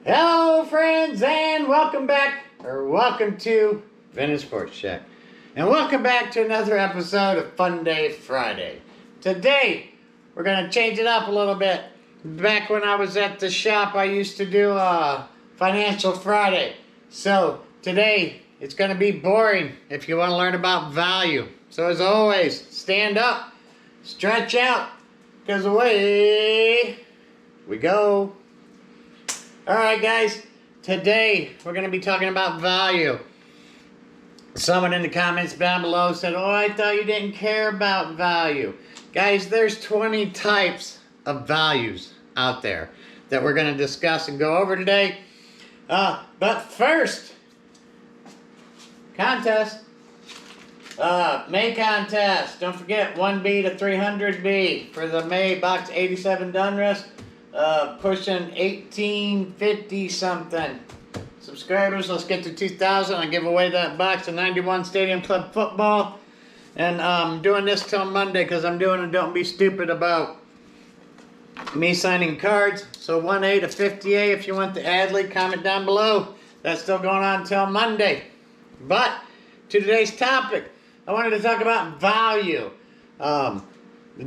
Hello friends, and welcome back, or welcome to Vintage Sports Shack. And welcome back to another episode of Fun Day Friday. Today, we're going to change it up a little bit. Back when I was at the shop, I used to do Financial Friday. So, today, it's going to be boring if you want to learn about value. So as always, stand up, stretch out, because away we go. Alright guys, today we're going to be talking about value. Someone in the comments down below said, oh, I thought you didn't care about value. Guys, there's 20 types of values out there that we're going to discuss and go over today. But first, contest. May contest. Don't forget 1B to 300B for the May box 87 Dunruss. Pushing 1850 something subscribers. Let's get to 2,000. I'll give away that box of 91 Stadium Club football. And I'm doing this till Monday because I'm doing a Don't Be Stupid about me signing cards. So 1A to 50A if you want the Adley, comment down below. That's still going on until Monday. But to today's topic, I wanted to talk about value. The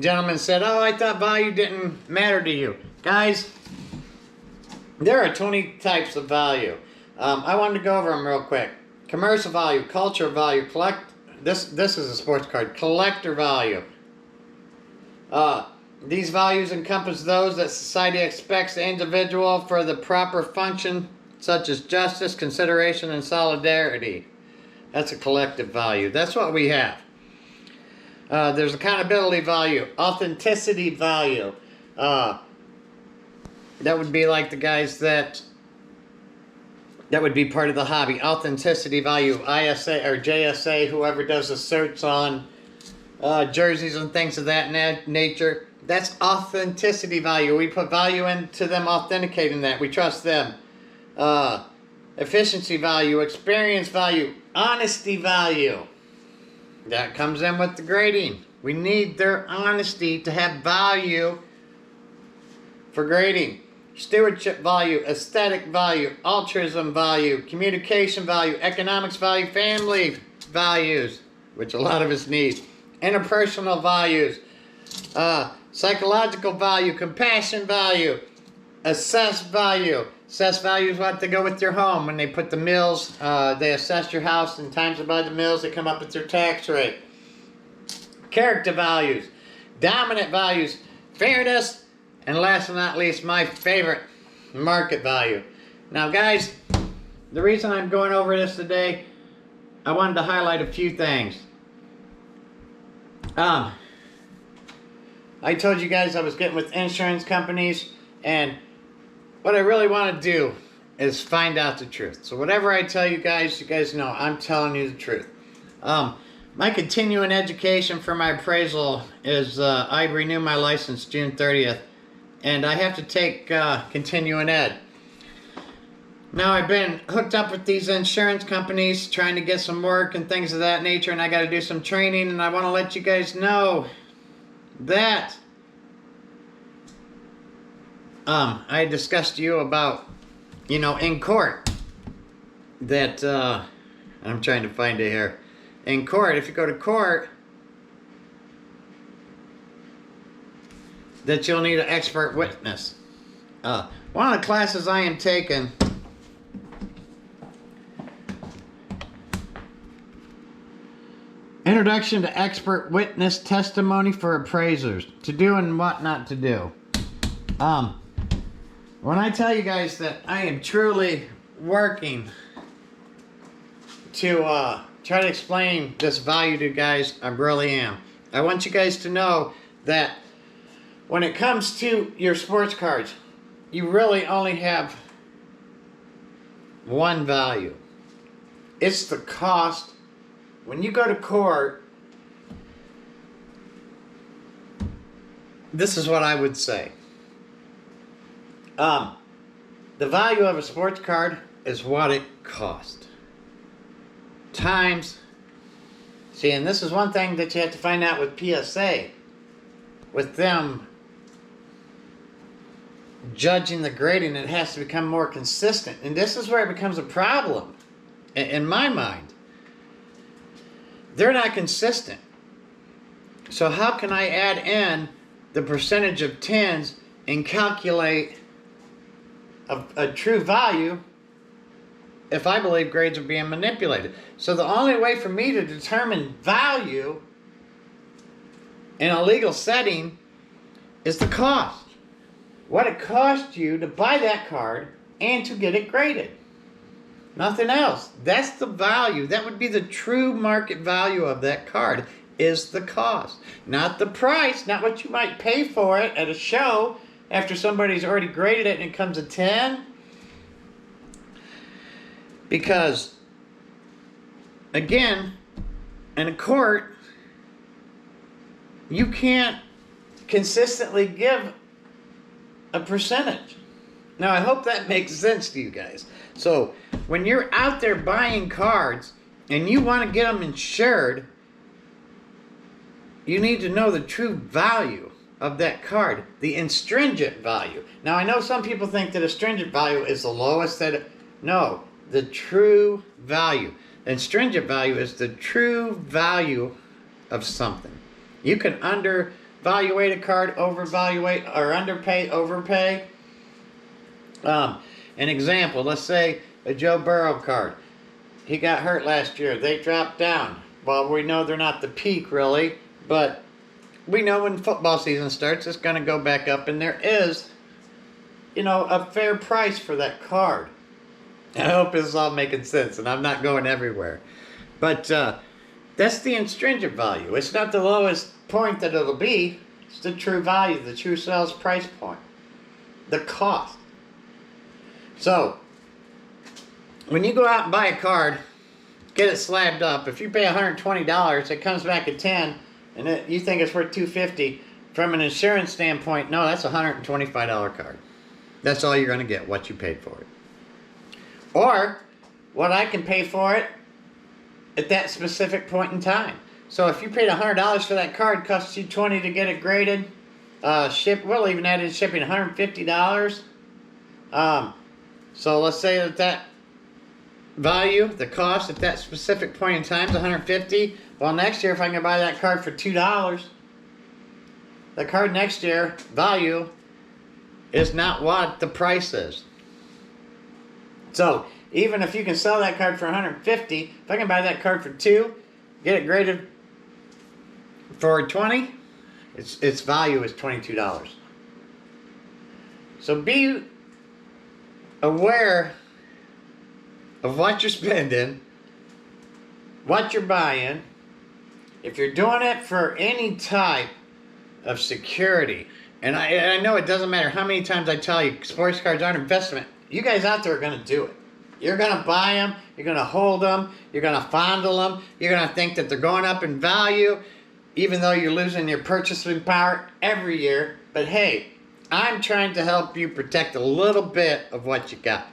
gentleman said, oh, I thought value didn't matter to you. Guys, there are 20 types of value. I wanted to go over them real quick. Commercial value, cultural value, this is a sports card. Collector value. These values encompass those that society expects the individual for the proper function, such as justice, consideration, and solidarity. That's a collective value. That's what we have. There's accountability value, authenticity value. That would be like the guys that would be part of the hobby. Authenticity value, ISA or JSA, whoever does the search on jerseys and things of that nature. That's authenticity value. We put value into them authenticating that. We trust them. Efficiency value, experience value, honesty value. That comes in with the grading. We need their honesty to have value for grading. Stewardship value, aesthetic value, altruism value, communication value, economics value, family values, which a lot of us need, interpersonal values, psychological value, compassion value, assess value. Assess value is what they go with your home. When they put the mills, they assess your house and times it by the mills, they come up with their tax rate. Character values, dominant values, fairness, and last but not least, my favorite, market value. Now guys, the reason I'm going over this today, I wanted to highlight a few things. I told you guys I was getting with insurance companies, and what I really want to do is find out the truth. So whatever I tell you guys know I'm telling you the truth. My continuing education for my appraisal is I renew my license June 30th. And I have to take continuing ed. Now I've been hooked up with these insurance companies trying to get some work and things of that nature, and I got to do some training, and I want to let you guys know that I discussed to you about, in court, that I'm trying to find it here. In court, if you go to court, that you'll need an expert witness. One of the classes I am taking Introduction to Expert Witness Testimony for Appraisers. To do and what not to do. When I tell you guys that I am truly working to try to explain this value to you guys, I really am. I want you guys to know that when it comes to your sports cards, you really only have one value. It's the cost. When you go to court, this is what I would say. The value of a sports card is what it cost. Times, see, and this is one thing that you have to find out with PSA. With them judging the grading, it has to become more consistent. And this is where it becomes a problem in my mind. They're not consistent. So how can I add in the percentage of 10s and calculate a true value if I believe grades are being manipulated? So the only way for me to determine value in a legal setting is the cost. What it cost you to buy that card and to get it graded. Nothing else. That's the value. That would be the true market value of that card, is the cost. Not the price, not what you might pay for it at a show after somebody's already graded it and it comes a 10. Because, again, in a court, you can't consistently give a percentage. Now, I hope that makes sense to you guys. So, when you're out there buying cards and you want to get them insured, you need to know the true value of that card, the astringent value. Now, I know some people think that astringent value is the lowest no, the true value. The astringent value is the true value of something. You can undervaluate a card, overvaluate, or underpay, overpay. An example, let's say a Joe Burrow card. He got hurt last year. They dropped down. Well, we know they're not the peak, really, but we know when football season starts, it's going to go back up, and there is, a fair price for that card. I hope this is all making sense, and I'm not going everywhere. But that's the astringent value. It's not the lowest point that it'll be. It's the true value, the true sales price point, the cost. So, when you go out and buy a card, get it slabbed up. If you pay $120, it comes back at 10, and you think it's worth $250. From an insurance standpoint, no, that's a $125 card. That's all you're going to get, what you paid for it. Or what I can pay for it at that specific point in time. So if you paid $100 for that card, costs you $20 to get it graded. We'll even add in shipping, $150. So let's say that value, the cost at that specific point in time is $150. Well, next year if I can buy that card for $2, the card next year value is not what the price is. So even if you can sell that card for $150, if I can buy that card for $2, get it graded for $20, its value is $22. So be aware of what you're spending, what you're buying. If you're doing it for any type of security, and I know it doesn't matter how many times I tell you sports cards aren't investment, you guys out there are going to do it. You're going to buy them, you're going to hold them, you're going to fondle them, you're going to think that they're going up in value, even though you're losing your purchasing power every year. But hey, I'm trying to help you protect a little bit of what you got.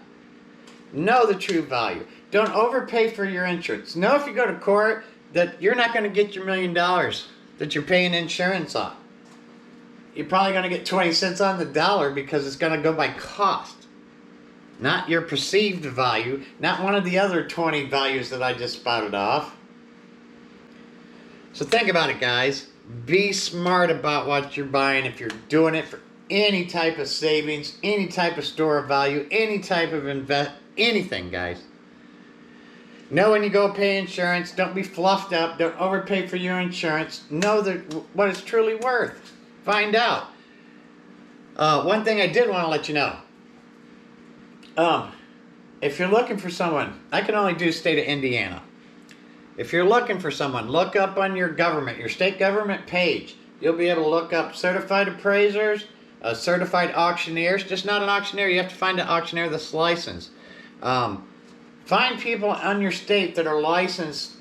Know the true value. Don't overpay for your insurance. Know if you go to court that you're not going to get your $1 million that you're paying insurance on. You're probably going to get 20 cents on the dollar because it's going to go by cost. Not your perceived value, not one of the other 20 values that I just spouted off. So think about it, guys. Be smart about what you're buying if you're doing it for any type of savings, any type of store of value, any type of anything, guys. Know when you go pay insurance, don't be fluffed up, don't overpay for your insurance. Know what it's truly worth. Find out. One thing I did want to let you know. If you're looking for someone, I can only do state of Indiana. If you're looking for someone, look up on your state government page. You'll be able to look up certified appraisers, certified auctioneers. Just not an auctioneer. You have to find an auctioneer that's licensed. Find people on your state that are licensed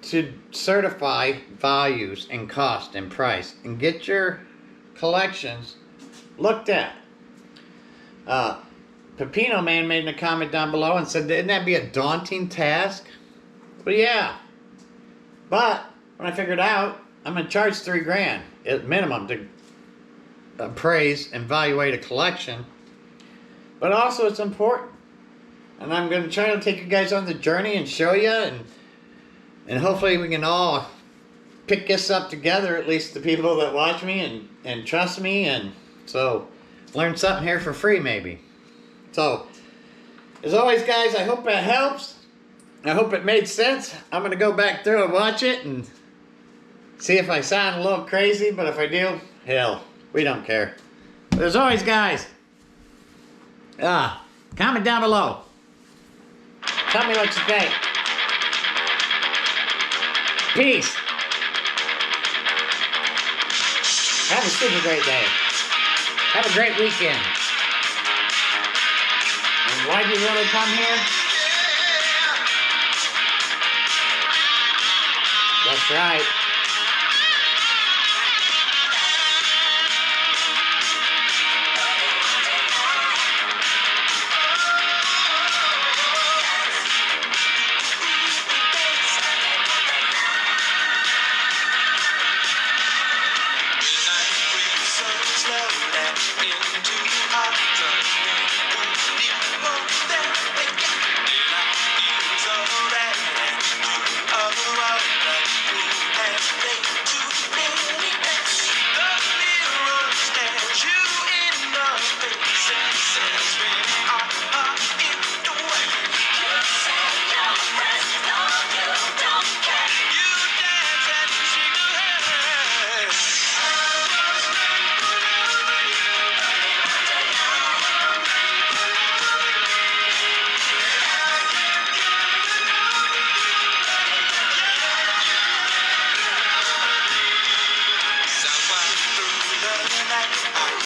to certify values and cost and price, and get your collections looked at. Pepino Man made a comment down below and said, "Didn't that be a daunting task?" Well, yeah. But when I figured out, I'm going to charge $3,000 at minimum to appraise and evaluate a collection. but also it's important. And I'm going to try to take you guys on the journey and show you, and hopefully we can all pick this up together, at least the people that watch me and trust me, and so learn something here for free maybe. So, as always guys, I hope that helps. I hope it made sense. I'm going to go back through and watch it and see if I sound a little crazy, but if I do, hell, we don't care. But as always guys, comment down below. Tell me what you think. Peace. Have a super great day. Have a great weekend. And why do you really come here? That's right.